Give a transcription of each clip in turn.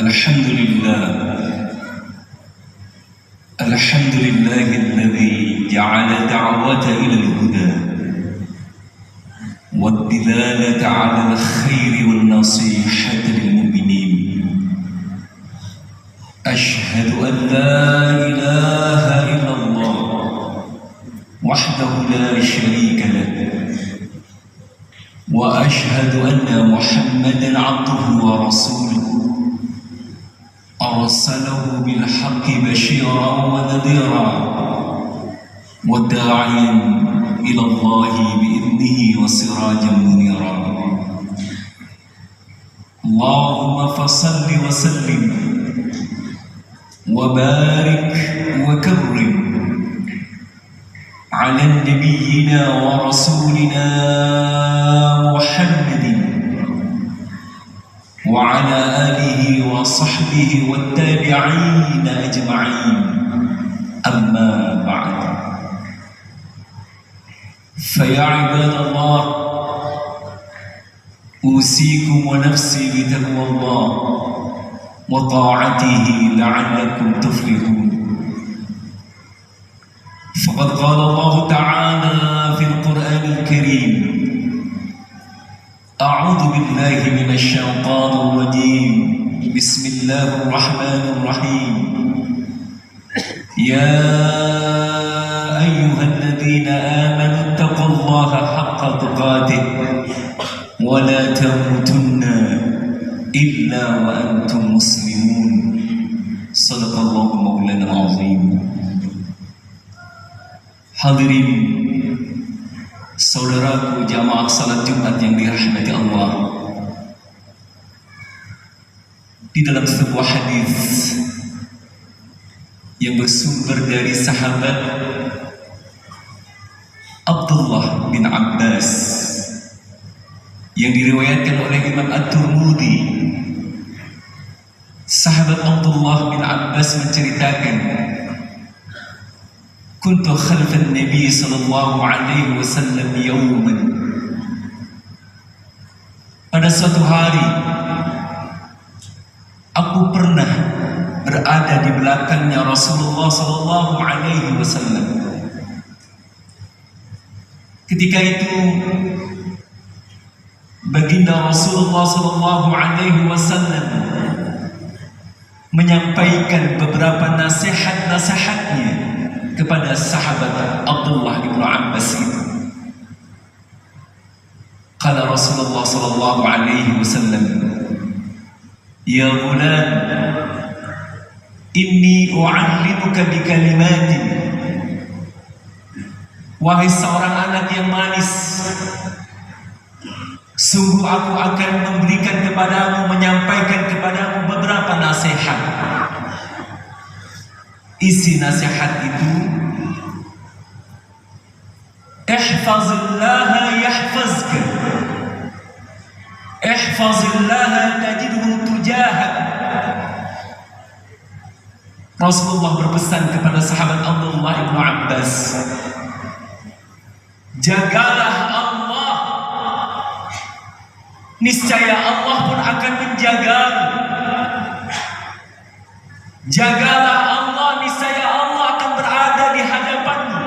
الحمد لله الحمد لله الذي جعل دعوة إلى الهدى والدلالة على الخير والنصيحة للمؤمنين. أشهد أن لا إله إلا الله وحده لا شريك له، وأشهد أن محمدًا عبده ورسوله أرسله بالحق بشيرا ونذيرا وداعيا إلى الله بإذنه وسراجا منيرا. اللهم فصل وسلم وبارك وكرم على نبينا ورسولنا محمد وعلى آله وصحبه والتابعين أجمعين. أما بعد، فيا عباد الله، أوصيكم ونفسي بتقوى الله وطاعته لعلكم تفلحون. فقد قال الله تعالى في القرآن الكريم: أعوذ بالله من الشيطان الرجيم، بسم الله الرحمن الرحيم. يا أيها الذين آمنوا اتقوا الله حق تقاته ولا تموتن إلا وأنتم مسلمون. صدق الله مولانا العظيم. Hadirin saudaraku jamaah salat Jumat yang dirahmati Allah, di dalam sebuah hadis yang bersumber dari sahabat Abdullah bin Abbas yang diriwayatkan oleh Imam At-Tirmidzi, sahabat Abdullah bin Abbas menceritakan, kuntu khalfan Nabi sallallahu alaihi wasallam yawman. Pada suatu hari aku pernah berada di belakangnya Rasulullah sallallahu alaihi wasallam. Ketika itu baginda Rasulullah sallallahu alaihi wasallam menyampaikan beberapa nasihat-nasihatnya kepada sahabat Abdullah bin Abbas itu. Qala Rasulullah sallallahu alaihi wasallam: Ya ghulam, inni u'allimuka bi kalimatin. Wahai seorang anak yang manis, sungguh aku akan memberikan kepadamu, menyampaikan kepadamu beberapa nasihat. Isi nasihat itu: ihfazillaha yahfazka, ihfazillaha tajidhu tujahak. Rasulullah berpesan kepada sahabat Abdullah bin Abbas, jagalah Allah, niscaya Allah pun akan menjagamu. Jagalah Allah, niscaya Allah akan berada di hadapanmu.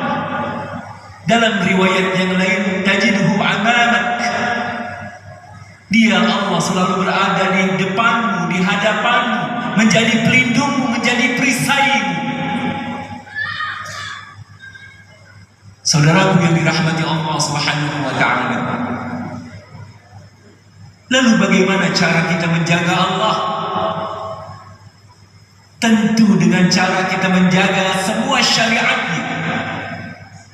Dalam riwayat yang lain, tajidhu amamak, dia Allah selalu berada di depanmu, di hadapanmu, menjadi pelindungmu, menjadi perisaimu. Saudaraku yang dirahmati Allah Subhanahu wa ta'ala, lalu bagaimana cara kita menjaga Allah? Tentu dengan cara kita menjaga semua syariatnya,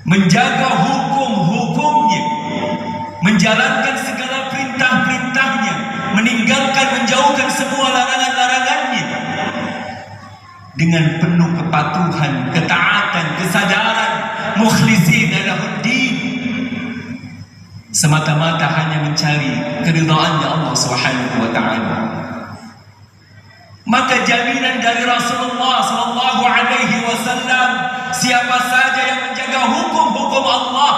menjaga hukum-hukumnya, menjalankan segala perintah-perintahnya, meninggalkan, menjauhkan semua larangan-larangannya, dengan penuh kepatuhan, ketaatan, kesadaran, mukhlisin lahuddin, semata-mata hanya mencari keridhaannya Allah Subhanahu wa ta'ala. Maka jaminan dari Rasulullah sallallahu alaihi wasallam, siapa saja yang menjaga hukum-hukum Allah,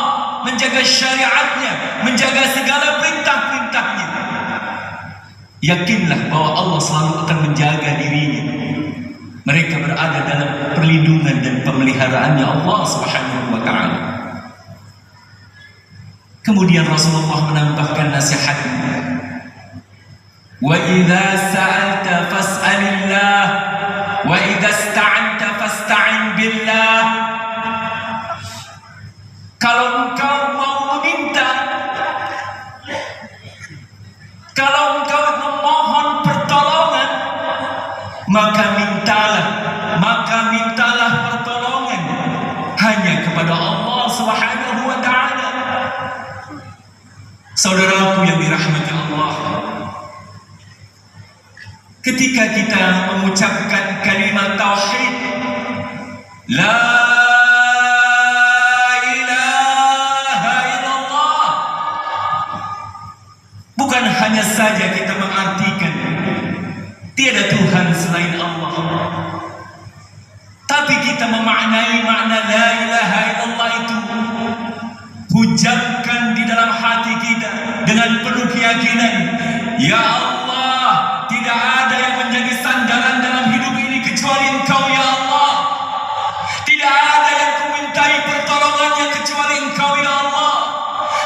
menjaga syariatnya, menjaga segala perintah-perintahnya, yakinlah bahwa Allah selalu akan menjaga dirinya. Mereka berada dalam perlindungan dan pemeliharaannya Allah Subhanahu wa ta'ala. Kemudian Rasulullah menambahkan nasihatnya, wa idza sa'alta fas'alillah wa idza ista'anta fasta'in billah. Kalau engkau mau meminta, kalau engkau memohon pertolongan, maka mintalah pertolongan hanya kepada Allah Subhanahu wa ta'ala. Saudaraku yang dirahmati Allah, ketika kita mengucapkan kalimat tauhid, la ilaha illallah, bukan hanya saja kita mengartikan tiada Tuhan selain Allah, tapi kita memaknai makna la ilaha illallah itu, hujamkan di dalam hati kita dengan penuh keyakinan, ya Allah, tidak ada yang menjadi sandaran dalam hidup ini kecuali Engkau ya Allah. Tidak ada yang kumintai pertolongannya kecuali Engkau ya Allah.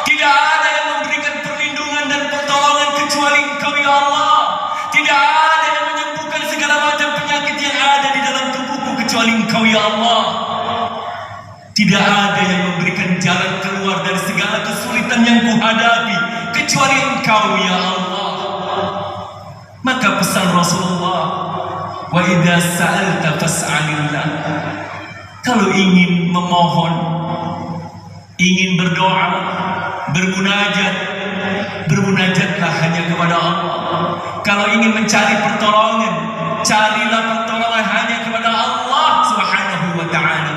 Tidak ada yang memberikan perlindungan dan pertolongan kecuali Engkau ya Allah. Tidak ada yang menyembuhkan segala macam penyakit yang ada di dalam tubuhku kecuali Engkau ya Allah. Tidak ada yang memberikan jalan keluar dari segala kesulitan yang kuhadapi kecuali Engkau ya Allah. Maka pesan Rasulullah, wa idza sa'alta fas'alillah, kalau ingin memohon, ingin berdoa, bermunajatlah hanya kepada Allah. Kalau ingin mencari pertolongan, carilah pertolongan hanya kepada Allah Subhanahu wa ta'ala.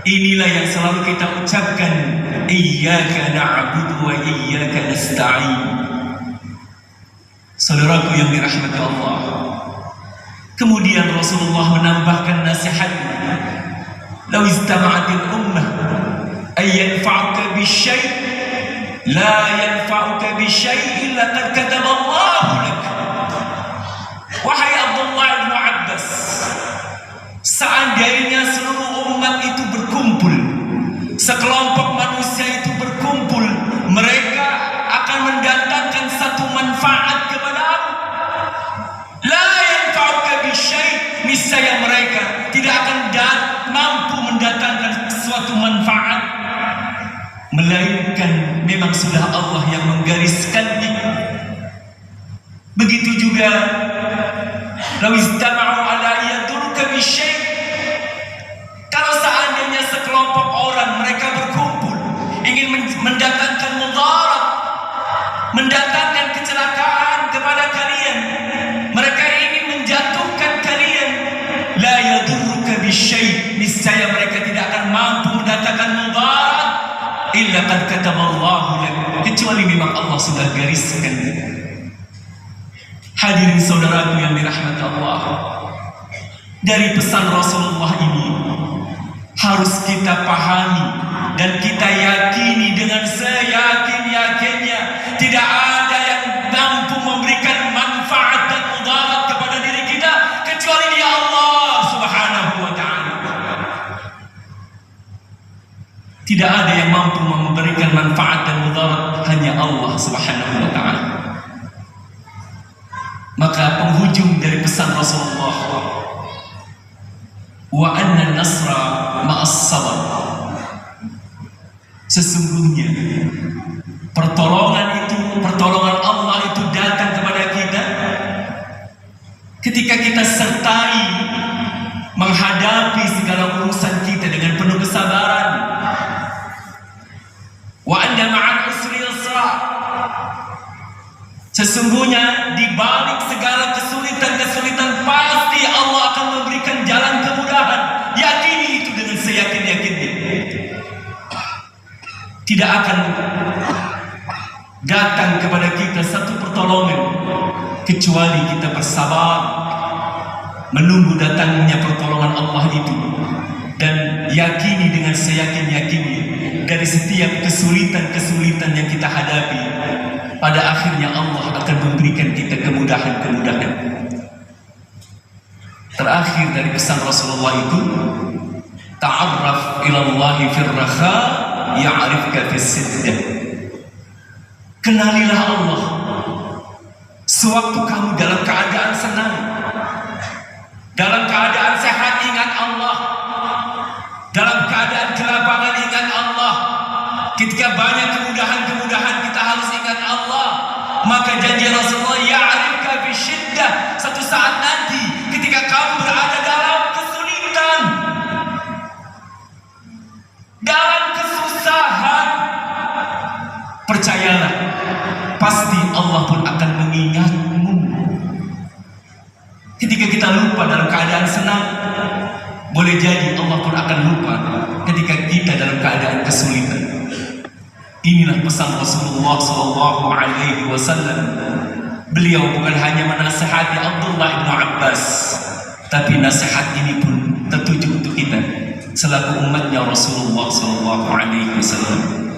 Inilah yang selalu kita ucapkan, iyyaka na'budu wa iyyaka nasta'in. Saudaraku yang dirahmati Allah, kemudian Rasulullah menambahkan nasihatnya, law istama'atil ummah ay yanfa'uka bisyai' la yanfa'uka bisyai' illa qad kataballahu lak. Wahai Abdullah bin Abbas, seandainya seluruh umat itu berkumpul, sekelompok manusia itu berkumpul, mereka akan mendatangkan satu manfaat kepadamu. La yanfa'uka bisyai', niscaya mereka tidak akan mampu mendatangkan suatu manfaat, melainkan memang sudah Allah yang menggariskannya. Begitu juga law istama'u ala yadurruka bisyai', kalau seandainya sekelompok orang mereka berkumpul ingin mendatangkan mudarat, mendatangkan kecelakaan kepada kalian, mereka ingin menjatuhkan kalian, la yadurruka bisyai', niscaya mereka tidak akan mampu mendatangkan mudarat illa qad kataballahu lak, kecuali memang Allah sudah gariskan. Hadirin saudaraku yang dirahmati Allah, dari pesan Rasulullah ini harus kita pahami dan kita yakini dengan seyakin-yakinnya, tidak ada yang mampu memberikan manfaat dan mudarat kepada diri kita kecuali Dia Allah Subhanahu wa ta'ala. Tidak ada yang mampu memberikan manfaat dan mudarat, hanya Allah Subhanahu wa ta'ala. Maka penghujung dari pesan Rasulullah, wa anna nasra ma'as sabar, sesungguhnya pertolongan Allah itu datang kepada kita ketika kita sertai menghadapi segala urusan kita dengan penuh kesabaran. Wa anna ma'al usri yusra, sesungguhnya di balik segala kesulitan-kesulitan pasti Allah akan memberikan jalan kemudahan. Yakini itu dengan seyakin-yakinnya. Tidak akan datang kepada kita satu pertolongan kecuali kita bersabar menunggu datangnya pertolongan Allah itu, dan yakini dengan seyakin-yakinnya dari setiap kesulitan-kesulitan yang kita hadapi, pada akhirnya Allah akan memberikan kita kemudahan. Terakhir dari pesan Rasulullah itu, ta'arraf ilallahi firraha ya'rifka fissiddah. Kenalilah Allah sewaktu kamu dalam keadaan senang, dalam keadaan sehat ingat Allah, dalam keadaan kelapangan ingat Allah. Ketika banyak kemudahan-kemudahan kita harus ingat Allah. Maka janji Rasulullah, ya'rifka bisyiddah, satu saat nanti ketika kamu berada dalam kesulitan, dalam kesusahan, percayalah, pasti Allah pun akan mengingatmu. Ketika kita lupa dalam keadaan senang, boleh jadi Allah pun akan lupa ketika kita dalam keadaan kesulitan. Inilah pesan Rasulullah SAW. Beliau bukan hanya menasihati Abdullah bin Abbas, tapi nasihat ini pun tertuju untuk kita selaku umatnya Rasulullah SAW.